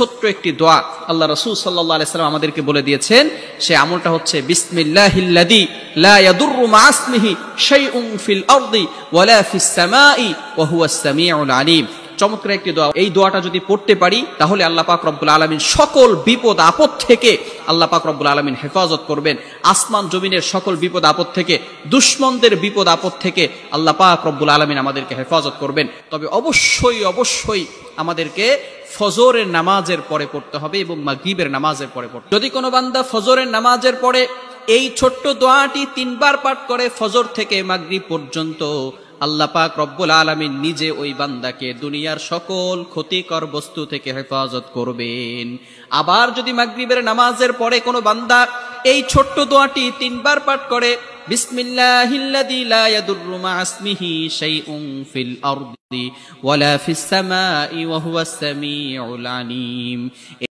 ছোট্ট একটি দোয়া আল্লাহ রাসূল সাল্লাল্লাহু আলাইহি সাল্লাম আমাদেরকে বলে দিয়েছেন। সে আমলটা হচ্ছে বিসমিল্লাহিল্লাযী লা ইয়াদুররু মা ইসমিহি শাইউন ফিল আরদি ওয়ালা ফিস সামাই ওয়া হুয়াস সামিউল আলিম। চমৎকার একটি দোয়া। এই দোয়াটা যদি পড়তে পারি তাহলে আল্লাহ পাক রব্বুল আলামিন সকল বিপদ আপদ থেকে আল্লাহ পাক রব্বুল আলামিন হেফাজত করবেন। আসমান জমিনের সকল বিপদ আপদ থেকে, দুশমনদের বিপদ আপদ থেকে আল্লাহ পাক রব্বুল আলামিন আমাদেরকে হেফাজত করবেন। তবে অবশ্যই আমাদেরকে ফজরের নামাজের পরে পড়তে হবে এবং মাগরিবের নামাজের পরে পড়তে হবে। যদি কোনো বান্দা ফজরের নামাজের পরে এই ছোট্ট দোয়াটি 3 বার পাঠ করে ফজর থেকে মাগরিব পর্যন্ত, আল্লাহ পাক রব্বুল আলামিন নিজে ওই বান্দাকে দুনিয়ার সকল ক্ষতিকর বস্তু থেকে হেফাজত করবেন। আবার যদি মাগরিবের নামাজের পরে কোনো বান্দা এই ছোট্ট দোয়াটি 3 বার পাঠ করে, বিসমিল্লাহিল্লাযী লা ইয়াদুররু মা ইসমিহি শাইউন ফিল আরদি ওয়ালা ফিস সামাই ওয়া হুয়াস সামিউল আলিম,